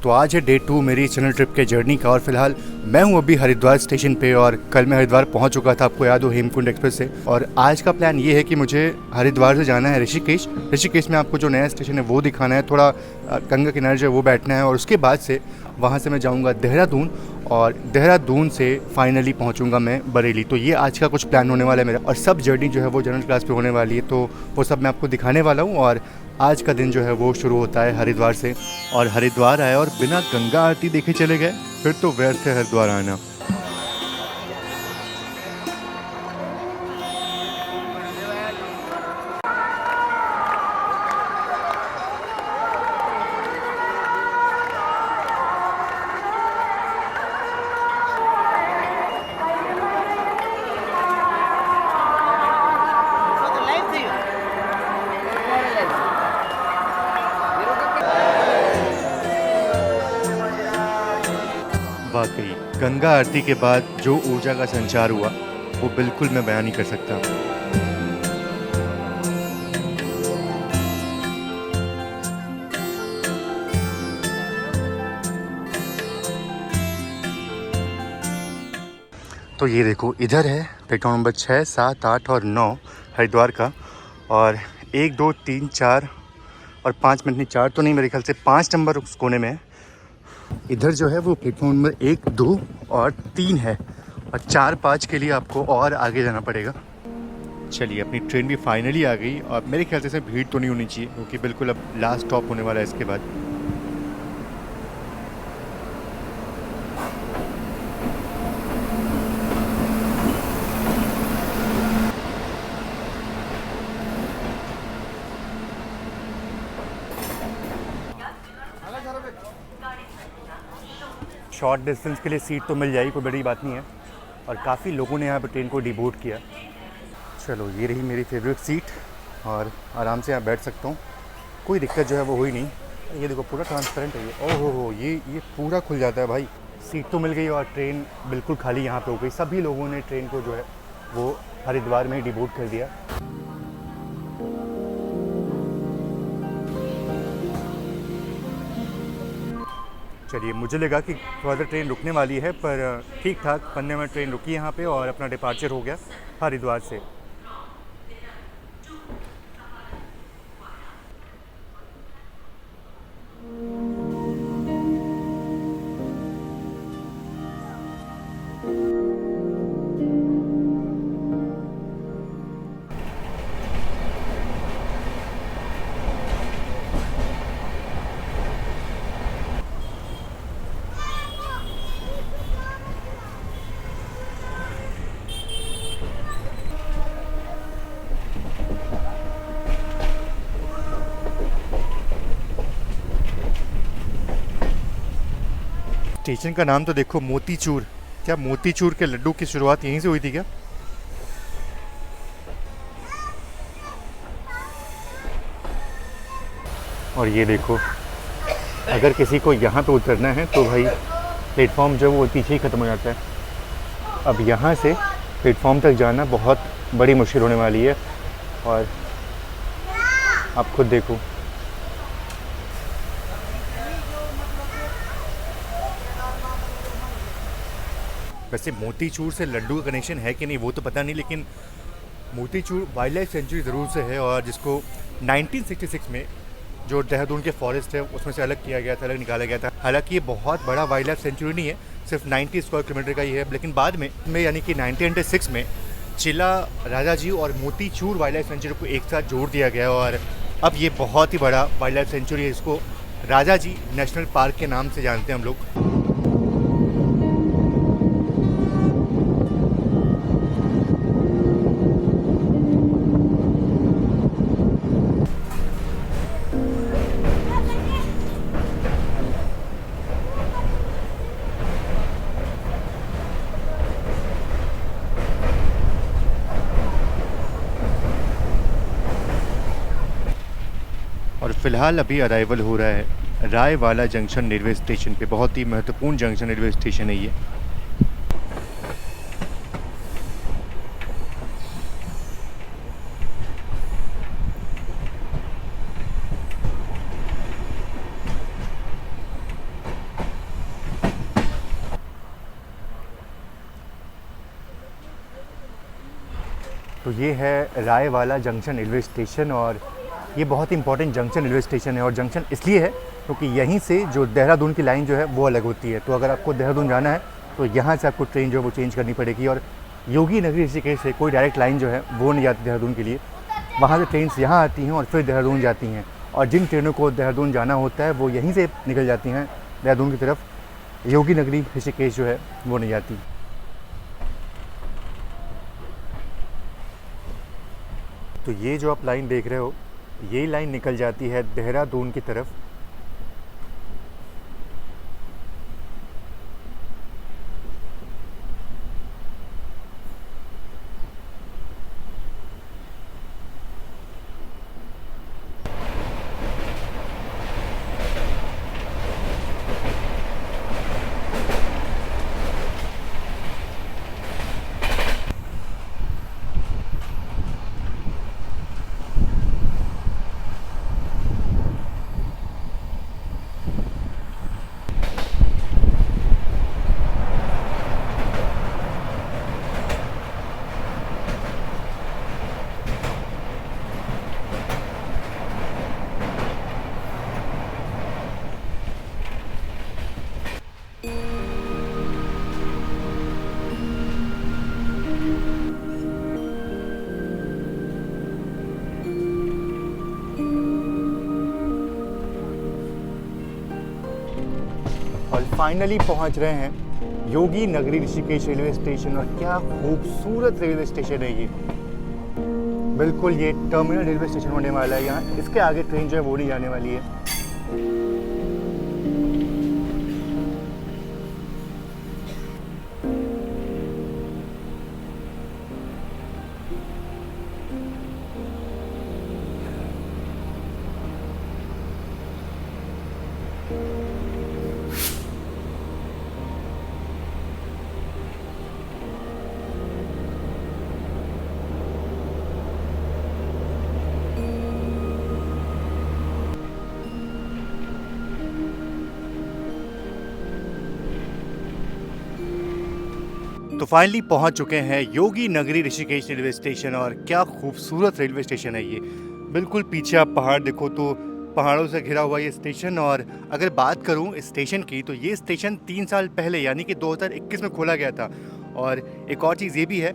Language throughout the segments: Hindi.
तो आज है डे 2 मेरी चैनल ट्रिप के जर्नी का और फिलहाल मैं हूँ अभी हरिद्वार स्टेशन पे और कल मैं हरिद्वार पहुँच चुका था, आपको याद हो, हेमकुंड एक्सप्रेस से। और आज का प्लान ये है कि मुझे हरिद्वार से जाना है ऋषिकेश। ऋषिकेश में आपको जो नया स्टेशन है वो दिखाना है, थोड़ा गंगा किनारे जो है वो बैठना है और उसके बाद से वहाँ से मैं जाऊँगा देहरादून और देहरादून से फाइनली पहुँचूँगा मैं बरेली। तो ये आज का कुछ प्लान होने वाला है मेरा और सब जर्नी जो है वो जनरल क्लास पे होने वाली है, तो वो सब मैं आपको दिखाने वाला हूँ। और आज का दिन जो है वो शुरू होता है हरिद्वार से और हरिद्वार आए और बिना गंगा आरती देखे चले गए, फिर तो व्यर्थ है हरिद्वार आना। वाकई गंगा आरती के बाद जो ऊर्जा का संचार हुआ वो बिल्कुल मैं बयान नहीं कर सकता। तो ये देखो, इधर है प्लेटफॉर्म नंबर 6, 7, 8 और 9 हरिद्वार का। और 1, 2, 3, 4 और 5 मिनट नहीं, 4 तो नहीं, मेरे ख्याल से 5 नंबर उस कोने में है। इधर जो है वो प्लेटफॉर्म नंबर 1, 2 और 3 है और 4, 5 के लिए आपको और आगे जाना पड़ेगा। चलिए, अपनी ट्रेन भी फाइनली आ गई और मेरे ख्याल से भीड़ तो नहीं होनी चाहिए क्योंकि बिल्कुल अब लास्ट स्टॉप होने वाला है इसके बाद। शॉर्ट डिस्टेंस के लिए सीट तो मिल जाएगी, कोई बड़ी बात नहीं है। और काफ़ी लोगों ने यहाँ पर ट्रेन को डिबोर्ड किया। चलो, ये रही मेरी फेवरेट सीट और आराम से यहाँ बैठ सकता हूँ, कोई दिक्कत जो है वो हुई नहीं। ये देखो, पूरा ट्रांसपेरेंट है ये। ओहो हो, ये पूरा खुल जाता है भाई। सीट तो मिल गई और ट्रेन बिल्कुल खाली यहाँ पे हो गई। सभी लोगों ने ट्रेन को जो है वो हरिद्वार में ही डिबोर्ड कर दिया। चलिए, मुझे लगा कि थोड़ा देर ट्रेन रुकने वाली है, पर ठीक ठाक 15 मिनट ट्रेन रुकी यहाँ पे और अपना डिपार्चर हो गया हरिद्वार से। स्टेशन का नाम तो देखो, मोतीचूर। क्या मोतीचूर के लड्डू की शुरुआत यहीं से हुई थी क्या? और ये देखो, अगर किसी को यहाँ पे उतरना है तो भाई प्लेटफॉर्म जो है वो पीछे ही ख़त्म हो जाता है। अब यहाँ से प्लेटफॉर्म तक जाना बहुत बड़ी मुश्किल होने वाली है और आप खुद देखो। वैसे मोतीचूर से लड्डू का कनेक्शन है कि नहीं वो तो पता नहीं, लेकिन मोतीचूर वाइल्ड लाइफ सेंचुरी ज़रूर से है और जिसको 1966 में जो देहरादून के फॉरेस्ट है उसमें से अलग किया गया था, अलग निकाला गया था। हालांकि ये बहुत बड़ा वाइल्ड लाइफ सेंचुरी नहीं है, सिर्फ 90 स्क्वायर किलोमीटर का ही है, लेकिन बाद में यानी कि 1996 में चिला, राजाजी और मोतीचूर वाइल्ड लाइफ सेंचुरी को एक साथ जोड़ दिया गया और अब ये बहुत ही बड़ा वाइल्ड लाइफ सेंचुरी है। इसको राजाजी नेशनल पार्क के नाम से जानते हैं हम लोग। और फिलहाल अभी अराइवल हो रहा है रायवाला जंक्शन रेलवे स्टेशन पे। बहुत ही महत्वपूर्ण जंक्शन रेलवे स्टेशन है ये। तो ये है रायवाला जंक्शन रेलवे स्टेशन और ये बहुत ही इंपॉर्टेंट जंक्शन रेलवे स्टेशन है। और जंक्शन इसलिए है क्योंकि यहीं से जो देहरादून की लाइन जो है वो अलग होती है। तो अगर आपको देहरादून जाना है तो यहाँ से आपको ट्रेन जो है वो चेंज करनी पड़ेगी। और योगी नगरी ऋषिकेश से कोई डायरेक्ट लाइन जो है वो नहीं जाती देहरादून के लिए। वहाँ से ट्रेन्स यहाँ आती हैं और फिर देहरादून जाती हैं। और जिन ट्रेनों को देहरादून जाना होता है वो यहीं से निकल जाती हैं देहरादून की तरफ। योगी नगरी ऋषिकेश जो है वो नहीं जाती। तो ये जो आप लाइन देख रहे हो यही लाइन निकल जाती है देहरादून की तरफ। और फाइनली पहुंच रहे हैं योगी नगरी ऋषिकेश रेलवे स्टेशन। और क्या खूबसूरत रेलवे स्टेशन है ये। बिल्कुल ये टर्मिनल रेलवे स्टेशन होने वाला है। यहाँ इसके आगे ट्रेन जो है वो नहीं जाने वाली है। तो फाइनली पहुंच चुके हैं योगी नगरी ऋषिकेश रेलवे स्टेशन। और क्या खूबसूरत रेलवे स्टेशन है ये। बिल्कुल पीछे आप पहाड़ देखो तो पहाड़ों से घिरा हुआ ये स्टेशन। और अगर बात करूं इस स्टेशन की तो ये स्टेशन 3 साल पहले यानी कि 2021 में खोला गया था। और एक और चीज़ ये भी है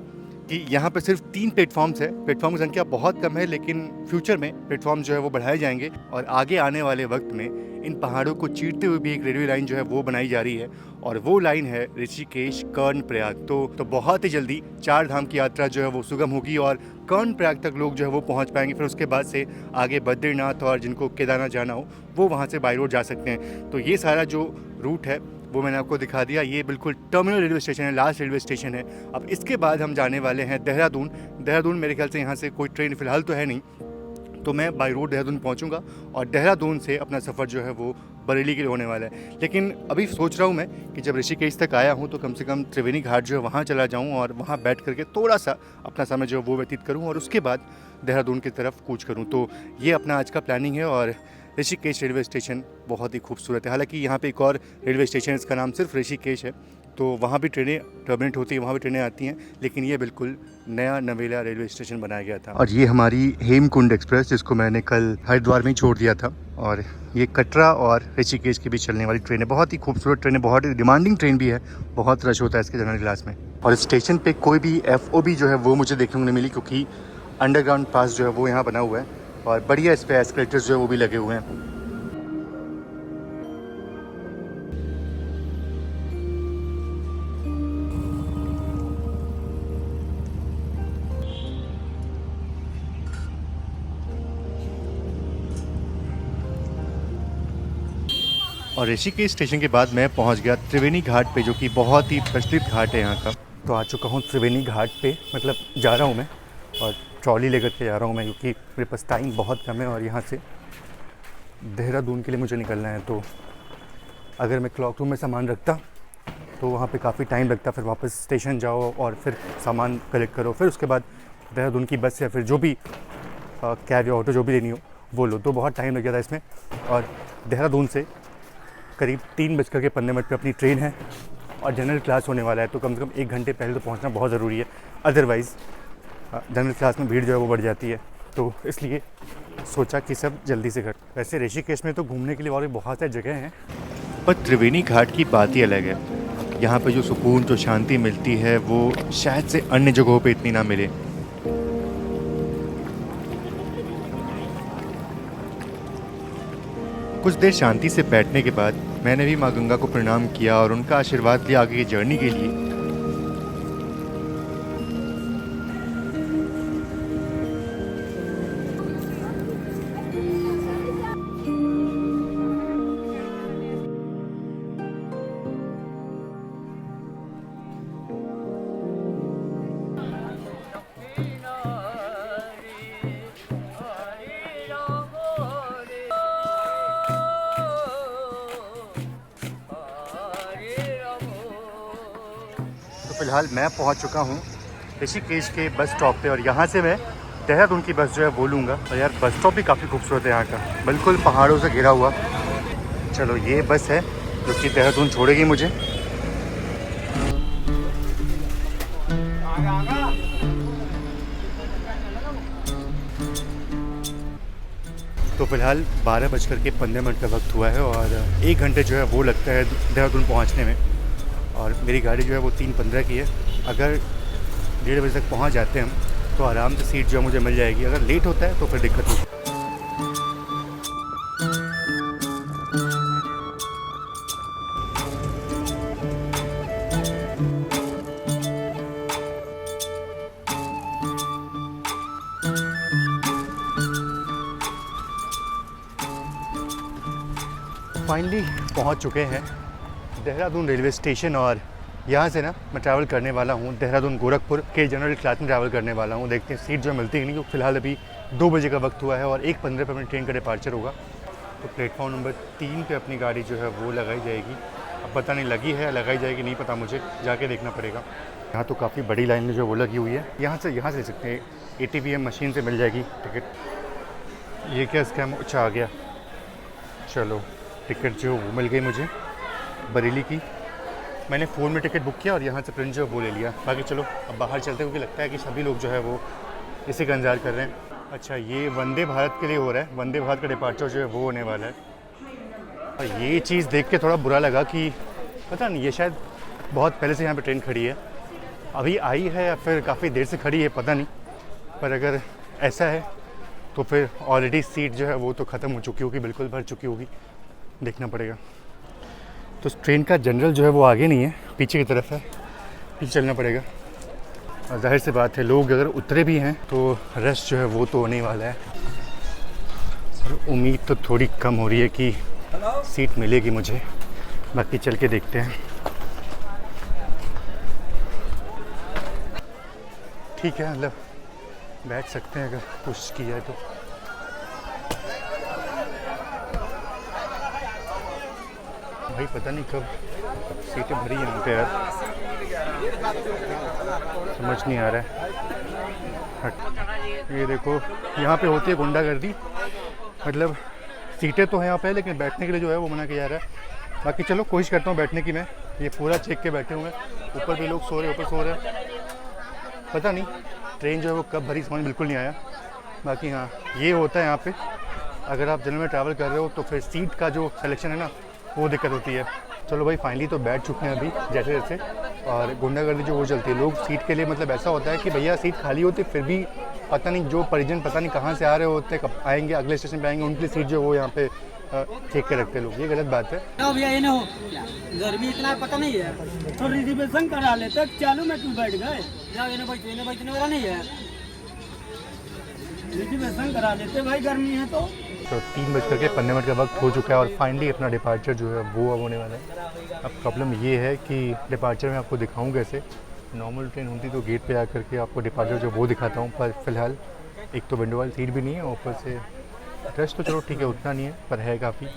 कि यहाँ पर सिर्फ 3 प्लेटफॉर्म्स है। प्लेटफॉर्म की संख्या बहुत कम है लेकिन फ्यूचर में प्लेटफॉर्म जो है वो बढ़ाए जाएंगे। और आगे आने वाले वक्त में इन पहाड़ों को चीरते हुए भी एक रेलवे लाइन जो है वो बनाई जा रही है। और वो लाइन है ऋषिकेश कर्णप्रयाग। तो बहुत ही जल्दी 4 धाम की यात्रा जो है वो सुगम होगी और कर्णप्रयाग तक लोग जो है वो पहुंच पाएंगे। फिर उसके बाद से आगे बद्रीनाथ और जिनको केदारनाथ जाना हो वो वहां से बाई रोड जा सकते हैं। तो ये सारा जो रूट है वो मैंने आपको दिखा दिया। ये बिल्कुल टर्मिनल रेलवे स्टेशन है, लास्ट रेलवे स्टेशन है। अब इसके बाद हम जाने वाले हैं देहरादून। देहरादून मेरे ख्याल से यहाँ से कोई ट्रेन फ़िलहाल तो है नहीं, तो मैं बाई रोड देहरादून पहुँचूँगा और देहरादून से अपना सफ़र जो है वो बरेली के लिए होने वाला है। लेकिन अभी सोच रहा हूँ मैं कि जब ऋषिकेश तक आया हूँ तो कम से कम त्रिवेणी घाट जो है वहाँ चला जाऊँ और वहाँ बैठ करके थोड़ा सा अपना समय जो है वो व्यतीत करूँ और उसके बाद देहरादून की तरफ कूच करूँ। तो ये अपना आज का प्लानिंग है। और ऋषिकेश रेलवे स्टेशन बहुत ही खूबसूरत है। हालांकि यहाँ पे एक और रेलवे स्टेशन है, इसका नाम सिर्फ ऋषिकेश है, तो वहाँ भी ट्रेनें टर्मिनेट होती हैं, वहाँ भी ट्रेनें आती हैं। लेकिन ये बिल्कुल नया नवेला रेलवे स्टेशन बनाया गया था। और ये हमारी हेमकुंड एक्सप्रेस जिसको मैंने कल हरिद्वार में ही छोड़ दिया था। और ये कटरा और ऋषिकेश के बीच चलने वाली ट्रेन है। बहुत ही खूबसूरत ट्रेन है, बहुत ही डिमांडिंग ट्रेन भी है, बहुत रश होता है इसके जनरल क्लास में। और इस स्टेशन पे कोई भी FOB जो है वो मुझे देखने को नहीं मिली क्योंकि अंडरग्राउंड पास जो है वो यहाँ बना हुआ है और बढ़िया इस पे एस्केलेटर्स जो है वो भी लगे हुए हैं। और ऋषिकेश स्टेशन के बाद मैं पहुंच गया त्रिवेणी घाट पे, जो कि बहुत ही प्रचलित घाट है यहाँ का। तो आ चुका हूँ त्रिवेणी घाट पे, मतलब जा रहा हूँ मैं और ट्रॉली लेकर के जा रहा हूँ मैं क्योंकि मेरे पास टाइम बहुत कम है और यहाँ से देहरादून के लिए मुझे निकलना है। तो अगर मैं क्लॉक रूम में सामान रखता तो वहाँ पे काफ़ी टाइम लगता, फिर वापस स्टेशन जाओ और फिर सामान कलेक्ट करो, फिर उसके बाद देहरादून की बस या फिर जो भी कैब या ऑटो जो भी लेनी हो वो लो, तो बहुत टाइम लग जाता है इसमें। और देहरादून से करीब 3:15 पे अपनी ट्रेन है और जनरल क्लास होने वाला है, तो कम से कम 1 घंटे पहले तो पहुंचना बहुत ज़रूरी है। अदरवाइज़ जनरल क्लास में भीड़ जो है वो बढ़ जाती है, तो इसलिए सोचा कि सब जल्दी से कर। वैसे ऋषिकेश में तो घूमने के लिए और भी बहुत सारी जगह हैं, पर त्रिवेणी घाट की बात ही अलग है। यहाँ पे जो सुकून, जो शांति मिलती है वो शायद से अन्य जगहों पे इतनी ना मिले। कुछ देर शांति से बैठने के बाद मैंने भी माँ गंगा को प्रणाम किया और उनका आशीर्वाद लिया आगे की जर्नी के लिए। फ़िलहाल मैं पहुंच चुका हूं ऋषिकेश के बस स्टॉप पे और यहां से मैं देहरादून की बस जो है वो लूँगा। और यार बस स्टॉप भी काफ़ी खूबसूरत है यहाँ का, बिल्कुल पहाड़ों से घिरा हुआ। चलो ये बस है जो कि देहरादून छोड़ेगी मुझे। तो फ़िलहाल 12:15 का वक्त हुआ है और 1 घंटे जो है वो लगता है देहरादून पहुँचने में। और मेरी गाड़ी जो है वो 3:15 की है। अगर 1:30 बजे तक पहुंच जाते हैं हम तो आराम से सीट जो है मुझे मिल जाएगी। अगर लेट होता है तो फिर दिक्कत होगी। फाइनली पहुंच चुके हैं देहरादून रेलवे स्टेशन और यहाँ से ना मैं ट्रैवल करने वाला हूँ देहरादून गोरखपुर के जनरल क्लास में ट्रैवल करने वाला हूँ। देखते हैं सीट जो मिलती है नहीं, क्योंकि फ़िलहाल अभी 2 बजे का वक्त हुआ है और 1:15 पर अपनी ट्रेन का डिपार्चर होगा। तो प्लेटफॉर्म नंबर 3 पे अपनी गाड़ी जो है वो लगाई जाएगी। अब पता नहीं लगी है, लगाई जाएगी नहीं पता, मुझे जाके देखना पड़ेगा। यहाँ तो काफ़ी बड़ी लाइन जो वो लगी हुई है। यहाँ से ले सकते हैं, ATVM मशीन से मिल जाएगी टिकट। ये क्या स्कैम अच्छा आ गया। चलो टिकट जो वो मिल गई मुझे बरेली की। मैंने फ़ोन में टिकट बुक किया और यहाँ से प्रिंट जो वो ले लिया। बाकी चलो अब बाहर चलते हैं, क्योंकि लगता है कि सभी लोग जो है वो इसी का इंतज़ार कर रहे हैं। अच्छा ये वंदे भारत के लिए हो रहा है, वंदे भारत का डिपार्चर जो है वो होने वाला है। और ये चीज़ देख के थोड़ा बुरा लगा कि पता नहीं, ये शायद बहुत पहले से यहाँ पर ट्रेन खड़ी है, अभी आई है या फिर काफ़ी देर से खड़ी है पता नहीं। पर अगर ऐसा है तो फिर ऑलरेडी सीट जो है वो तो ख़त्म हो चुकी होगी, बिल्कुल भर चुकी होगी, देखना पड़ेगा। तो ट्रेन का जनरल जो है वो आगे नहीं है, पीछे की तरफ है, पीछे चलना पड़ेगा। और जाहिर सी बात है लोग अगर उतरे भी हैं तो रश जो है वो तो होने वाला है। और उम्मीद तो थोड़ी कम हो रही है कि सीट मिलेगी मुझे, बाकी चल के देखते हैं। ठीक है, मतलब बैठ सकते हैं अगर कोशिश की जाए तो। भाई पता नहीं कब सीटें भरी हैं यहाँ पे यार, समझ नहीं आ रहा है। हट, ये देखो यहाँ पे होती है गुंडागर्दी, मतलब सीटें तो हैं यहाँ पे लेकिन बैठने के लिए जो है वो मना किया जा रहा है। बाकी चलो कोशिश करता हूँ बैठने की मैं। ये पूरा चेक के बैठे हुए हैं, ऊपर भी लोग सो रहे, ऊपर सो रहे हैं। पता नहीं ट्रेन जो है वो कब भरी समझ बिल्कुल नहीं आया। बाकी हाँ ये होता है यहाँ पे, अगर आप जनरल में ट्रैवल कर रहे हो तो फिर सीट का जो सिलेक्शन है ना वो दिक्कत होती है। चलो भाई फाइनली तो बैठ चुके हैं अभी जैसे जैसे। और गुंडागर्दी जो वो चलती है, लोग सीट के लिए मतलब ऐसा होता है कि भैया सीट खाली होती फिर भी पता नहीं जो परिजन पता नहीं कहाँ से आ रहे होते, कब आएंगे, अगले स्टेशन पे आएंगे, उनके लिए सीट जो वो यहाँ पे चेक के रखते हैं लोग। ये गलत बात है। भैया ये ना हो, गर्मी इतना पता नहीं है तो रिजर्वेशन करा लेते, चालू में क्यों बैठ गए, बैठने वाला नहीं है, रिजर्वेशन करा लेते भाई, गर्मी है तो। 3:15 का वक्त हो चुका है और फाइनली अपना डिपार्चर जो है वो अब होने वाला है। अब प्रॉब्लम ये है कि डिपार्चर में आपको दिखाऊं कैसे। नॉर्मल ट्रेन होती तो गेट पे आकर के आपको डिपार्चर जो वो दिखाता हूँ, पर फिलहाल एक तो विंडो वाली सीट भी नहीं है, ऊपर से रश तो चलो ठीक है उतना नहीं है पर है काफ़ी।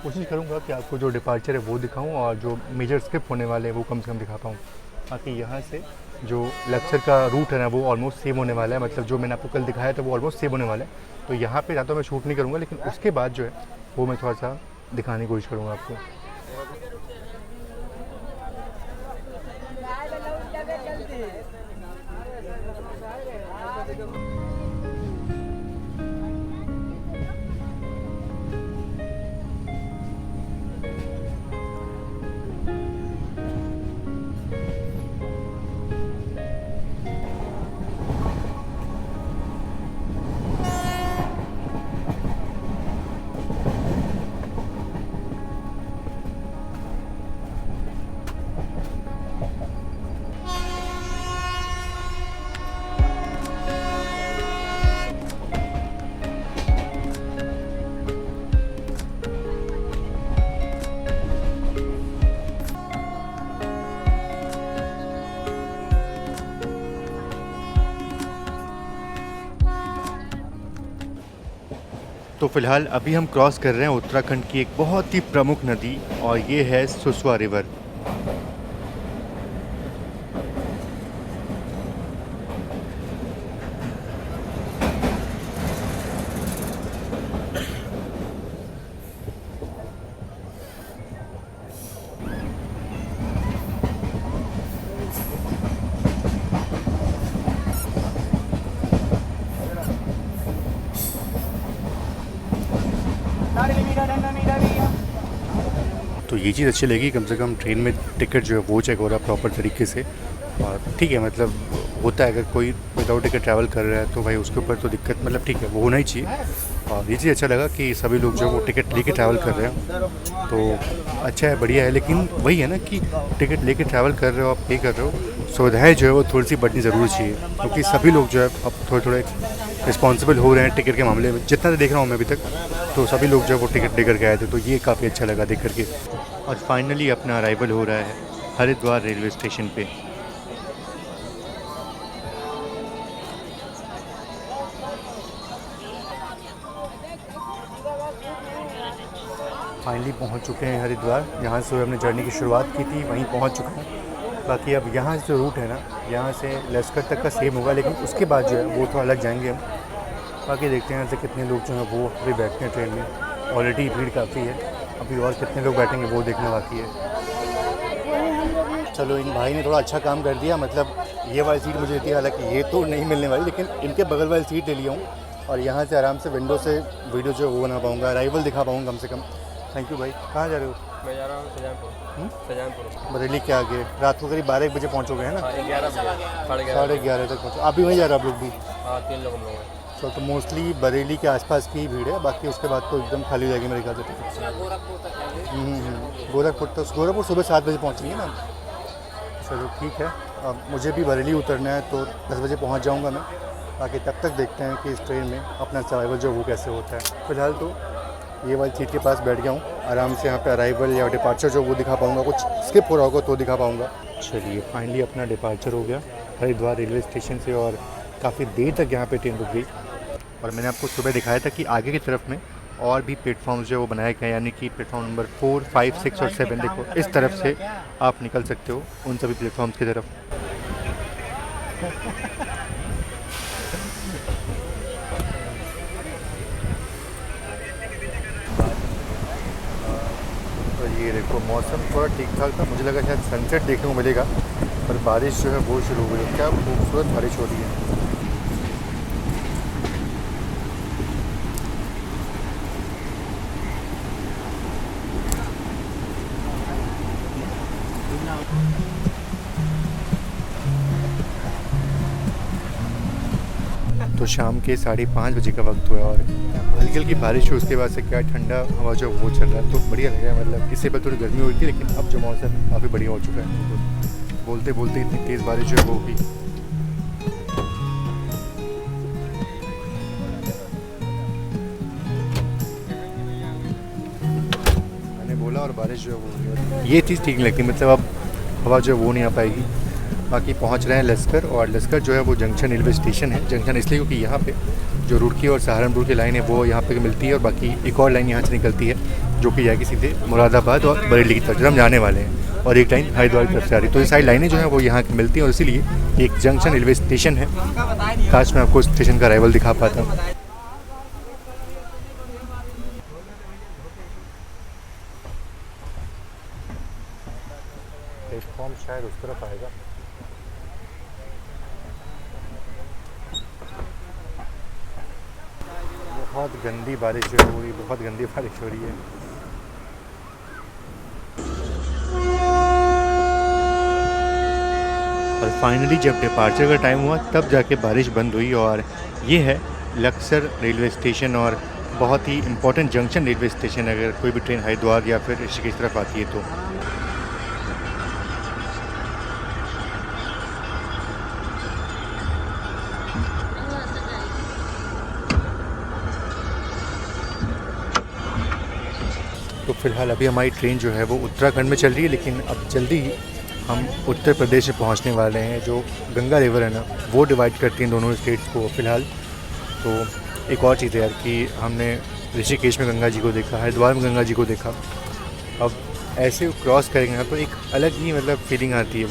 कोशिश करूँगा कि आपको जो डिपार्चर है वो दिखाऊँ और जो मेजर स्किप होने वाले हैं वो कम से कम दिखा पाऊँ। बाकी यहाँ से जो लक्सर का रूट है ना वो ऑलमोस्ट सेम होने वाला है, मतलब जो मैंने आपको कल दिखाया था वो ऑलमोस्ट सेम होने वाला है। तो यहाँ पे या तो मैं शूट नहीं करूँगा, लेकिन उसके बाद जो है वो मैं थोड़ा सा दिखाने की कोशिश करूँगा आपको। तो फ़िलहाल अभी हम क्रॉस कर रहे हैं उत्तराखंड की एक बहुत ही प्रमुख नदी और ये है सुसवा रिवर। तो ये चीज़ अच्छी लगी, कम से कम ट्रेन में टिकट जो है वो चेक हो रहा है प्रॉपर तरीके से। और ठीक है, मतलब होता है अगर कोई विदाउट टिकट ट्रैवल कर रहा है तो भाई उसके ऊपर तो दिक्कत, मतलब ठीक है वो होना ही चाहिए। और ये चीज़ अच्छा लगा कि सभी लोग जो वो टिकट लेके ट्रैवल कर रहे हैं, तो अच्छा है, बढ़िया है। लेकिन वही है ना कि टिकट लेके ट्रैवल कर रहे हो, आप पे कर रहे हो, सुविधाएँ जो है वो थोड़ी सी बढ़नी ज़रूर चाहिए, क्योंकि सभी लोग जो है अब थोड़े थोड़े रिस्पॉन्सिबल हो रहे हैं टिकट के मामले में। जितना देख रहा हूँ मैं अभी तक, तो सभी लोग जो है वो टिकट लेकर के आए थे, तो ये काफ़ी अच्छा लगा देख करके। और फाइनली अपना अराइवल हो रहा है हरिद्वार रेलवे स्टेशन पे। फाइनली पहुंच चुके हैं हरिद्वार। यहाँ से हमने जर्नी की शुरुआत की थी, वहीं पहुंच चुके हैं। बाकी अब यहाँ से जो रूट है ना, यहाँ से लश्कर तक का सेम होगा, लेकिन उसके बाद जो है वो थोड़ा अलग जाएंगे हम। बाकी देखते हैं यहाँ से कितने लोग जो हैं वो अभी बैठते हैं ट्रेन में। ऑलरेडी भीड़ काफ़ी है, अभी और कितने लोग बैठेंगे वो देखना बाकी है। चलो, इन भाई ने थोड़ा अच्छा काम कर दिया, मतलब ये वाली सीट मुझे दी, हालांकि ये तो नहीं मिलने वाली, लेकिन इनके बगल वाली सीट ले लिया हूँ और यहाँ से आराम से विंडो से वीडियो जो है वो बना पाऊँगा, अराइवल दिखा पाऊँगा कम से कम। थैंक यू भाई। कहाँ जा रहे हो? मैं जा रहा हूँ सजानपुर। बरेली के आगे। रात को करीब 12 बजे पहुँचोगे है ना? 11 बजे, 11:30 तक पहुँचो। आप भी वहीं जा रहे हो आप लोग भी? हाँ 3 लोग हम लोग हैं। तो मोस्टली बरेली के आसपास की ही भीड़ है, बाकी उसके बाद तो एकदम खाली हो जाएगी मेरे ख्याल से। गोरखपुर सुबह 7 बजे पहुँचेंगे ना? चलो ठीक है। अब मुझे भी बरेली उतरना है, तो 10 बजे पहुँच जाऊँगा मैं। बाकी तब तक देखते हैं कि इस ट्रेन में अपना सर्वाइवल जो वो कैसे होता है। फिलहाल तो ये वाली सीट के पास बैठ गया हूँ, आराम से यहाँ पे अराइवल या डिपार्चर जो वो दिखा पाऊँगा, कुछ स्किप हो रहा होगा तो दिखा पाऊँगा। चलिए, फाइनली अपना डिपार्चर हो गया हरिद्वार रेलवे स्टेशन से और काफ़ी देर तक यहाँ पे ट्रेन रुक गई। और मैंने आपको सुबह दिखाया था कि आगे की तरफ में और भी प्लेटफॉर्म्स जो वो बनाए गए, यानी कि प्लेटफॉर्म नंबर 4, 5, 6 और 7, देखो इस तरफ से आप निकल सकते हो उन सभी प्लेटफॉर्म्स की तरफ। तो ये देखो, मौसम थोड़ा ठीक ठाक था, मुझे लगा शायद सनसेट देखने को मिलेगा, पर बारिश जो है वो शुरू हो गई। क्या खूबसूरत बारिश हो रही है। तो शाम के 5:30 बजे का वक्त हुआ और हल्की हल्की बारिश हुई, उसके बाद से क्या ठंडा हवा जो वो चल रहा है, तो बढ़िया लग रहा है। मतलब इससे पहले थोड़ी गर्मी हुई थी, लेकिन अब जो मौसम काफ़ी बढ़िया हो चुका है। तो बोलते बोलते इतनी तेज़ बारिश जो है वो भी। मैंने बोला और बारिश जो है वो हो रही है। ये चीज़ ठीक नहीं लगती, मतलब अब हवा जो है वो नहीं आ पाएगी। बाकी पहुंच रहे हैं लश्कर, और लश्कर जो है वो जंक्शन रेलवे स्टेशन है। जंक्शन इसलिए क्योंकि यहाँ पे जो रुड़की और सहारनपुर की लाइन है वो यहाँ पे मिलती है, और बाकी एक और लाइन यहाँ से निकलती है जो कि जाएगी सीधे मुरादाबाद और बरेली की तरफ, जो हम जाने वाले हैं, और एक लाइन हरिद्वार की तरफ से आ रही है। तो ये सारी लाइनें जो हैं वो यहाँ की मिलती हैं, और इसीलिए एक जंक्शन रेलवे स्टेशन है। काश मैं आपको स्टेशन का अराइवल दिखा पाता। प्लेटफॉर्म शायद उस तरफ आएगा। बहुत गंदी बारिश हो रही है, बहुत गंदी बारिश हो रही है। और फाइनली जब डिपार्चर का टाइम हुआ तब जाके बारिश बंद हुई, और ये है लक्सर रेलवे स्टेशन, और बहुत ही इम्पोर्टेंट जंक्शन रेलवे स्टेशन अगर कोई भी ट्रेन हरिद्वार या फिर ऋषिकेश तरफ आती है तो। तो फिलहाल अभी हमारी ट्रेन जो है वो उत्तराखंड में चल रही है, लेकिन अब जल्दी ही हम उत्तर प्रदेश में पहुंचने वाले हैं। जो गंगा रिवर है ना, वो डिवाइड करती हैं दोनों स्टेट्स को फिलहाल। तो एक और चीज़ है यार कि हमने ऋषिकेश में गंगा जी को देखा, हरिद्वार में गंगा जी को देखा। अब ऐसे क्रॉस करेंगे ना तो एक अलग ही मतलब फीलिंग आती है,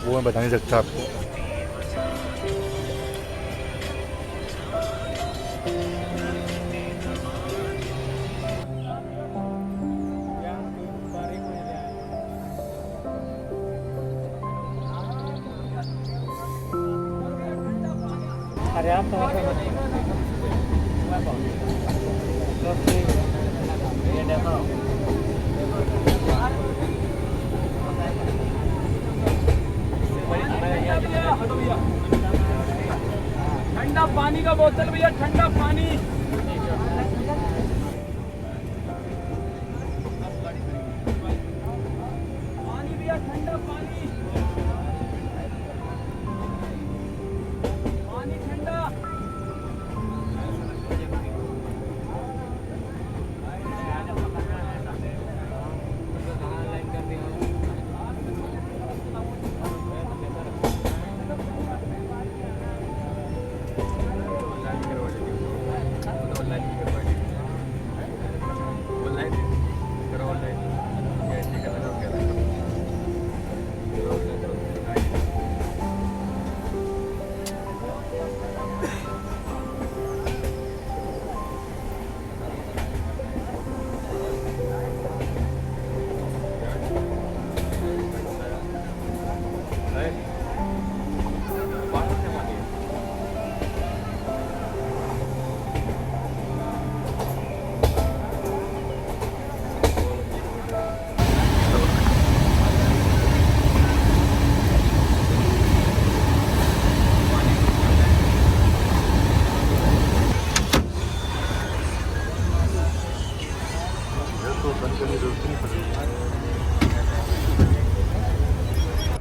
वो मैं बता नहीं सकता आपको। अरे आप तो ठंडा पानी का बोतल भैया, ठंडा पानी। पानी भैया, ठंडा पानी, पानी ठंडा।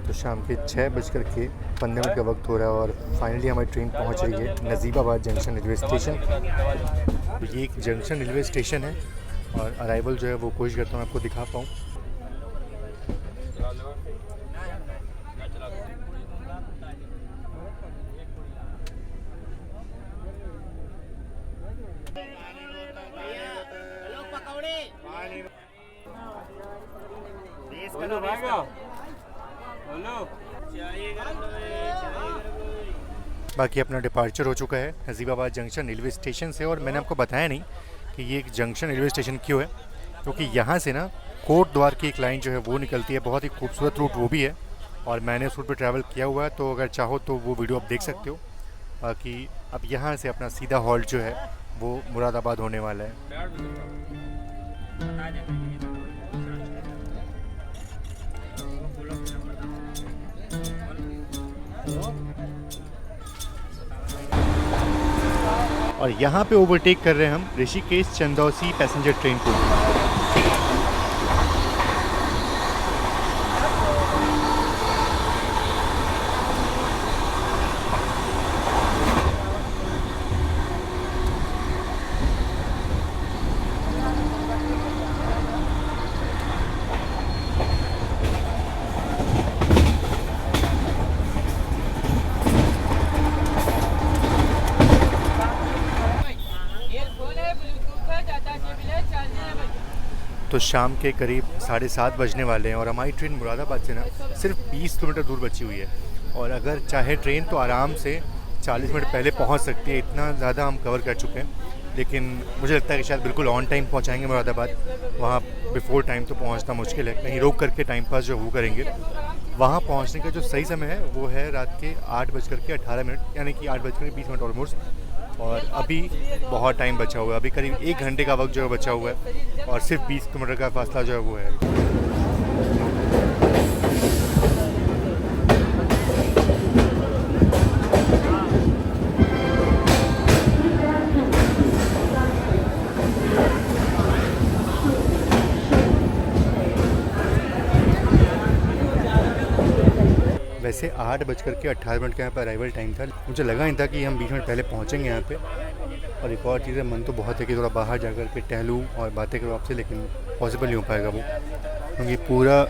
तो शाम के 6:15 का वक्त हो रहा है और फाइनली हमारी ट्रेन पहुंच रही है नजीबाबाद जंक्शन रेलवे स्टेशन। तो ये एक जंक्शन रेलवे स्टेशन है और अराइवल जो है वो कोशिश करता हूँ आपको दिखा पाऊँ। बाकी अपना डिपार्चर हो चुका है नजीबाबाद जंक्शन रेलवे स्टेशन से। और मैंने आपको बताया नहीं कि ये एक जंक्शन रेलवे स्टेशन क्यों है, क्योंकि यहाँ से ना कोट द्वार की एक लाइन जो है वो निकलती है। बहुत ही खूबसूरत रूट वो भी है और मैंने उस रूट पर ट्रैवल किया हुआ है, तो अगर चाहो तो वो वीडियो आप देख सकते हो। बाकी अब यहाँ से अपना सीधा हॉल्ट जो है वो मुरादाबाद होने वाला है। और यहाँ पे ओवरटेक कर रहे हैं हम ऋषिकेश चंदौसी पैसेंजर ट्रेन को। तो शाम के करीब 7:30 बजने वाले हैं और हमारी ट्रेन मुरादाबाद से ना सिर्फ 20 किलोमीटर दूर बची हुई है। और अगर चाहे ट्रेन तो आराम से 40 मिनट पहले पहुंच सकती है, इतना ज़्यादा हम कवर कर चुके हैं। लेकिन मुझे लगता है कि शायद बिल्कुल ऑन टाइम पहुंचाएंगे मुरादाबाद। वहाँ बिफोर टाइम तो पहुंचना मुश्किल है, कहीं रोक करके टाइम पास जो वो करेंगे। वहाँ पहुँचने का जो सही समय है वो है रात के 8:18, यानी कि 8:20 ऑलमोस्ट। और अभी बहुत टाइम बचा हुआ है, अभी करीब 1 घंटे का वक्त जो है बचा हुआ है और सिर्फ 20 किलोमीटर का फासला जो है वो है। वैसे 8:18 का यहाँ पर अराइवल टाइम था। मुझे लगा नहीं था कि हम 20 मिनट पहले पहुँचेंगे यहाँ पे। और एक और चीज़ है, मन तो बहुत है कि थोड़ा बाहर जा कर के टहलूँ और बातें करूँ आपसे, लेकिन पॉसिबल नहीं हो पाएगा वो, क्योंकि पूरा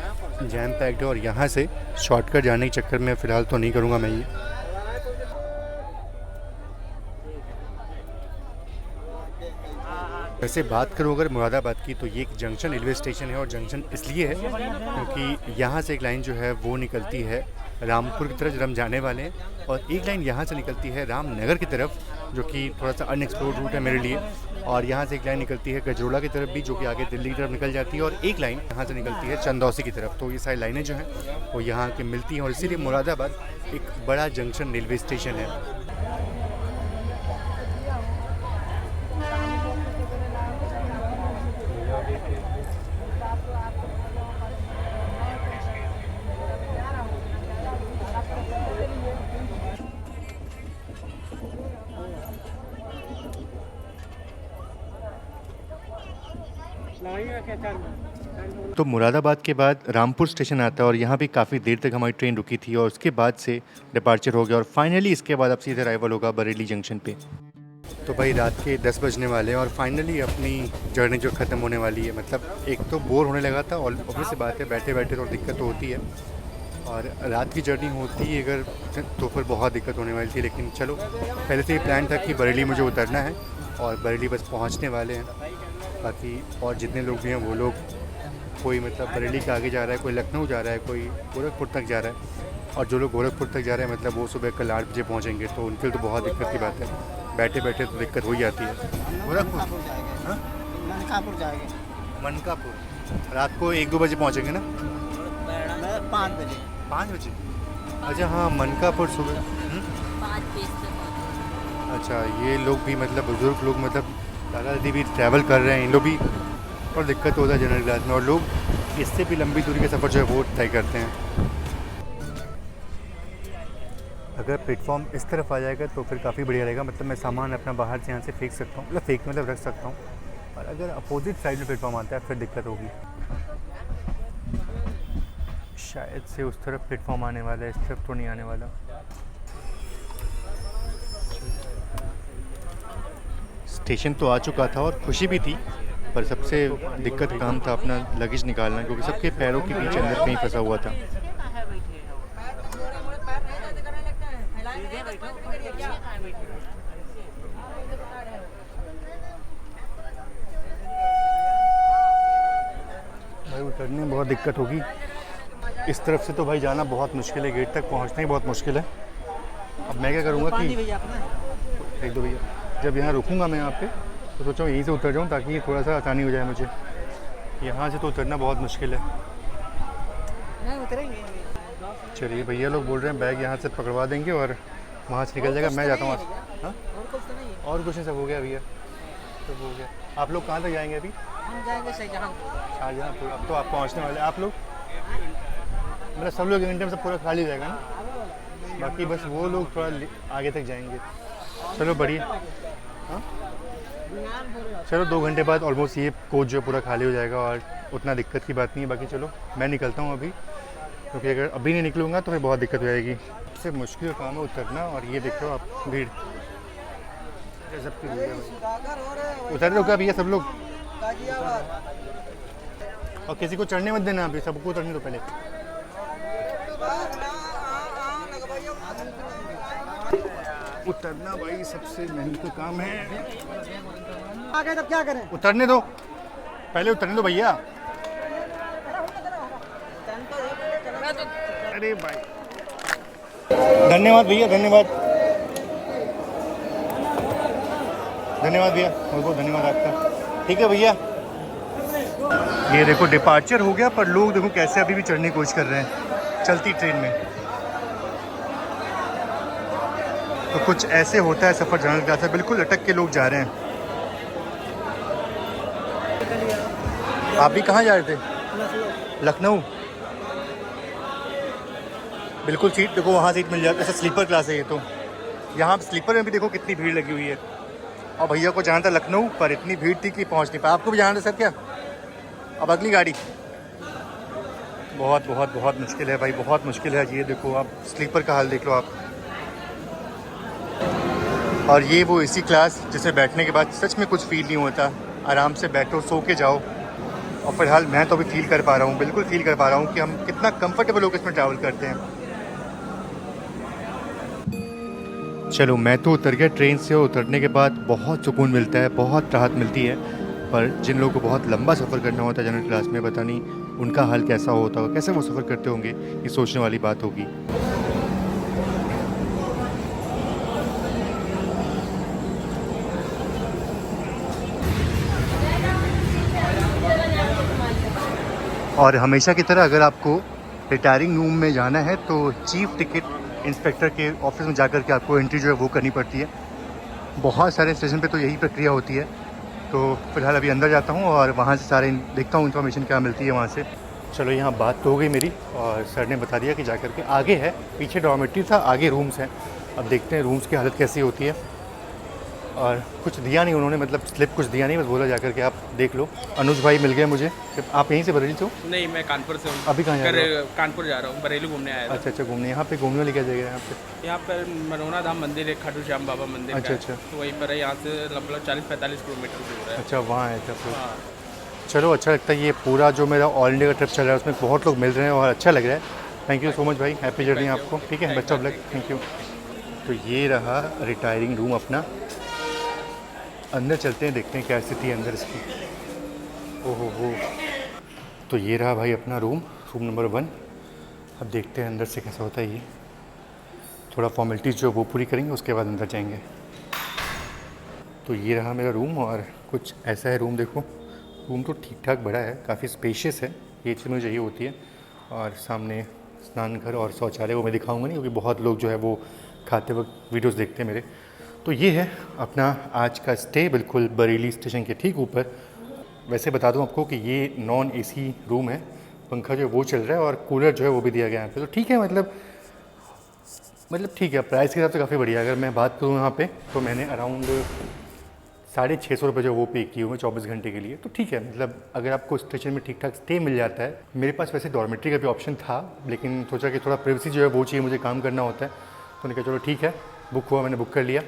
जैम पैक्ड है। और यहाँ से शॉर्टकट जाने के चक्कर में फ़िलहाल तो नहीं करूँगा मैं ये। वैसे बात करूँ अगर मुरादाबाद की, तो ये एक जंक्शन रेलवे स्टेशन है और जंक्शन इसलिए है क्योंकि यहाँ से एक लाइन जो है वो निकलती है रामपुर की तरफ जब हम जाने वाले हैं, और एक लाइन यहाँ से निकलती है रामनगर की तरफ जो कि थोड़ा सा अनएक्सप्लोर्ड रूट है मेरे लिए, और यहाँ से एक लाइन निकलती है गजरोला की तरफ भी जो कि आगे दिल्ली की तरफ निकल जाती है, और एक लाइन यहाँ से निकलती है चंदौसी की तरफ। तो ये सारी लाइनें जो हैं वो यहाँ के मिलती हैं और इसीलिए मुरादाबाद एक बड़ा जंक्शन रेलवे स्टेशन है। तो मुरादाबाद के बाद रामपुर स्टेशन आता है और यहाँ भी काफ़ी देर तक हमारी ट्रेन रुकी थी और उसके बाद से डिपार्चर हो गया और फाइनली इसके बाद अब सीधे अराइवल होगा बरेली जंक्शन पे। तो भाई रात के 10 बजने वाले हैं और फाइनली अपनी जर्नी जो ख़त्म होने वाली है। मतलब एक तो बोर होने लगा था और ऑब्वियस सी बात है बैठे बैठे तो दिक्कत तो होती है, और रात की जर्नी होती अगर तो फिर बहुत दिक्कत होने वाली थी। लेकिन चलो पहले से ही प्लान था कि बरेली मुझे उतरना है और बरेली बस पहुँचने वाले हैं। बाकी और जितने लोग भी हैं वो लोग, कोई मतलब बरेली के आगे जा रहा है, कोई लखनऊ जा रहा है, कोई गोरखपुर तक जा रहा है, और जो लोग गोरखपुर तक जा रहे हैं मतलब वो सुबह कल 8 बजे पहुँचेंगे, तो उनके लिए तो बहुत दिक्कत की बात है। बैठे बैठे तो दिक्कत हो ही जाती है। गोरखपुर हाँ मनकापुर जाएंगे। मनकापुर रात को 1-2 बजे पहुँचेंगे ना? 5 बजे। 5 बजे? अच्छा हाँ, मनकापुर सुबह 5 बजे तक। अच्छा, ये लोग भी मतलब बुज़ुर्ग लोग मतलब दादा दादी भी ट्रैवल कर रहे हैं, इन लोग भी और दिक्कत होता है जनरल क्लास में, और लोग इससे भी लंबी दूरी का सफ़र जो है वो तय करते हैं। अगर प्लेटफॉर्म इस तरफ आ जाएगा तो फिर काफ़ी बढ़िया रहेगा। मतलब मैं सामान अपना बाहर से यहाँ से फेंक सकता हूँ, मतलब रख सकता हूँ, और अगर अपोजिट साइड में प्लेटफॉर्म आता है फिर दिक्कत होगी। शायद से उस तरफ प्लेटफॉर्म आने वाला है, इस तरफ तो नहीं आने वाला। स्टेशन तो आ चुका था और खुशी भी थी, पर सबसे दिक्कत काम था अपना लगेज निकालना, क्योंकि सबके पैरों के बीच अंदर कहीं फंसा हुआ था। भाई उतरने में बहुत दिक्कत होगी इस तरफ से, तो भाई जाना बहुत मुश्किल है, गेट तक पहुंचना ही बहुत मुश्किल है। अब मैं क्या करूँगा कि एक दो भैया, जब यहाँ रुकूँगा मैं यहाँ पे तो सोचा हूँ यहीं से उतर जाऊँ ताकि थोड़ा सा आसानी हो जाए मुझे। यहाँ से तो उतरना बहुत मुश्किल है। चलिए भैया लोग बोल रहे हैं बैग यहाँ से पकड़वा देंगे और वहाँ से निकल जाएगा, मैं जाता हूँ वहाँ से। हाँ और कुछ नहीं, सब हो गया भैया, सब हो गया। आप लोग कहाँ तक जाएंगे अभी? हम जाएंगे शाहजहाँपुर। अब तो आप पहुँचने वाले, आप लोग मतलब सब लोग घंटे में सब पूरा खाली हो जाएगा ना, बाकी बस वो लोग थोड़ा आगे तक जाएंगे। चलो बढ़िया। हाँ चलो 2 घंटे बाद ऑलमोस्ट ये कोच जो है पूरा खाली हो जाएगा और उतना दिक्कत की बात नहीं है। बाकी चलो मैं निकलता हूँ अभी, क्योंकि अगर अभी नहीं निकलूँगा तो फिर बहुत दिक्कत हो जाएगी। सबसे मुश्किल काम है उतरना, और ये देखो आप भीड़, सबकी भीड़ है। उतर रहे हो क्या भैया सब लोग? और किसी को चढ़ने मत देना, अभी सबको उतरने दो पहले। उतरना भाई सबसे मेहनत का काम है। आगे तब क्या करें? उतरने दो, पहले उतरने दो भैया। अरे भाई धन्यवाद भैया, धन्यवाद धन्यवाद भैया, बहुत बहुत धन्यवाद आपका। ठीक है भैया। ये देखो डिपार्चर हो गया, पर लोग देखो कैसे अभी भी चढ़ने की कोशिश कर रहे हैं चलती ट्रेन में। तो कुछ ऐसे होता है सफ़र जनरल क्लास से, बिल्कुल अटक के लोग जा रहे हैं। आप भी कहाँ जा रहे थे? लखनऊ। बिल्कुल सीट देखो वहाँ सीट मिल जाती है, ऐसा स्लीपर क्लास है ये तो। यहाँ स्लीपर में भी देखो कितनी भीड़ लगी हुई है, और भैया को जाना था लखनऊ पर इतनी भीड़ थी कि पहुँच नहीं पाया। आपको भी जाना था सर क्या? अब अगली गाड़ी। बहुत बहुत बहुत मुश्किल है भाई, बहुत मुश्किल है। ये देखो आप स्लीपर का हाल देख लो आप। और ये वो इसी क्लास जिसे बैठने के बाद सच में कुछ फील नहीं होता, आराम से बैठो, सो के जाओ। और फिलहाल मैं तो अभी फील कर पा रहा हूँ, बिल्कुल फील कर पा रहा हूँ कि हम कितना कंफर्टेबल होकर इसमें ट्रैवल करते हैं। चलो मैं तो उतर गया ट्रेन से, और उतरने के बाद बहुत सुकून मिलता है, बहुत राहत मिलती है। पर जिन लोगों को बहुत लंबा सफ़र करना होता है जनरल क्लास में, पता नहीं उनका हाल कैसा होता होगा, कैसे वो सफ़र करते होंगे, ये सोचने वाली बात होगी। और हमेशा की तरह अगर आपको रिटायरिंग रूम में जाना है तो चीफ टिकट इंस्पेक्टर के ऑफिस में जाकर के आपको एंट्री जो है वो करनी पड़ती है। बहुत सारे स्टेशन पे तो यही प्रक्रिया होती है। तो फिलहाल अभी अंदर जाता हूँ और वहाँ से सारे देखता हूँ इन्फॉर्मेशन क्या मिलती है वहाँ से। चलो यहाँ बात तो हो गई मेरी और सर ने बता दिया कि जा कर के आगे है, पीछे डॉर्मेट्री था, आगे रूम्स हैं। अब देखते हैं रूम्स की हालत कैसी होती है। और कुछ दिया नहीं उन्होंने, मतलब स्लिप कुछ दिया नहीं, बस बोला जाकर के आप देख लो। अनुज भाई मिल गए मुझे। आप यहीं से बरेली से हो? नहीं, मैं कानपुर से हूँ। अभी कहाँ जा रहे हो? कानपुर जा रहा हूँ, बरेली घूमने आया था। अच्छा अच्छा, घूमने। यहाँ पे घूमने वाली क्या जगह है यहाँ पे? यहाँ पर मनोना धाम मंदिर है, खाटू श्याम बाबा मंदिर अच्छा का है। अच्छा, तो वहीं पर है, यहाँ से लगभग 40-45 किलोमीटर दूर है। अच्छा वहाँ है। अच्छा हाँ, चलो, अच्छा लगता है। ये पूरा जो मेरा ऑल इंडिया का ट्रिप चल रहा है उसमें बहुत लोग मिल रहे हैं और अच्छा लग रहा है। थैंक यू सो मच भाई, हैप्पी जर्नी आपको। ठीक है, best of luck. Thank you. तो ये रहा रिटायरिंग रूम अपना। अंदर चलते हैं, देखते हैं क्या स्थिति है अंदर इसकी। ओहो हो, तो ये रहा भाई अपना रूम नंबर 1। अब देखते हैं अंदर से कैसा होता है। ये थोड़ा फॉर्मेलिटीज़ जो वो पूरी करेंगे, उसके बाद अंदर जाएंगे। तो ये रहा मेरा रूम और कुछ ऐसा है रूम। देखो, रूम तो ठीक ठाक बड़ा है, काफ़ी स्पेशियस है, ये चीज़ मुझे चाहिए होती है। और सामने स्नान घर और शौचालय, वो मैं दिखाऊंगा नहीं क्योंकि बहुत लोग जो है वो खाते वक्त वीडियोस देखते हैं मेरे। तो ये है अपना आज का स्टे, बिल्कुल बरेली स्टेशन के ठीक ऊपर। वैसे बता दूं आपको कि ये नॉन एसी रूम है, पंखा जो है वो चल रहा है और कूलर जो है वो भी दिया गया है यहाँ पे। तो ठीक है, मतलब ठीक है, प्राइस के हिसाब से काफ़ी बढ़िया। अगर मैं बात करूँ यहाँ पे तो मैंने अराउंड 650 रुपये जो वो पे किए हुए 24 घंटे के लिए। तो ठीक है, मतलब अगर आपको स्टेशन में ठीक ठाक स्टे मिल जाता है। मेरे पास वैसे डॉर्मेट्री का भी ऑप्शन था, लेकिन सोचा कि थोड़ा प्राइवेसी जो है वो चाहिए, मुझे काम करना होता है। तो मैंने कहा चलो ठीक है, बुक हुआ, मैंने बुक कर लिया।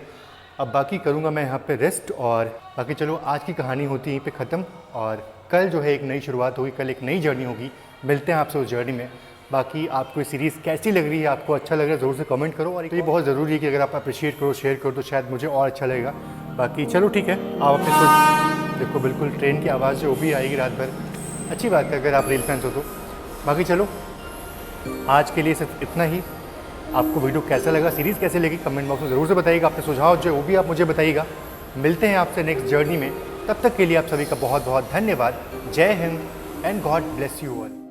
अब बाकी करूँगा मैं यहाँ पे रेस्ट। और बाकी चलो, आज की कहानी होती है यहीं पे ख़त्म। और कल जो है एक नई शुरुआत होगी, कल एक नई जर्नी होगी। मिलते हैं आपसे उस जर्नी में। बाकी आपको ये सीरीज़ कैसी लग रही है, आपको अच्छा लग रहा है, ज़रूर से कमेंट करो। और ये बहुत ज़रूरी है कि अगर आप अप्रिशिएट करो, शेयर करो, तो शायद मुझे और अच्छा लगेगा। बाकी चलो ठीक है, आप अपने सोच देखो, बिल्कुल ट्रेन की आवाज़ जो भी आएगी रात भर, अच्छी बात है अगर आप रेल फैंस हो तो। बाकी चलो, आज के लिए सिर्फ इतना ही। आपको वीडियो कैसा लगा, सीरीज़ कैसे लगी, कमेंट बॉक्स में ज़रूर से बताइएगा। अपने सुझाव जो है वो भी आप मुझे बताइएगा। मिलते हैं आपसे नेक्स्ट जर्नी में। तब तक के लिए आप सभी का बहुत बहुत धन्यवाद। जय Hind and God bless you all.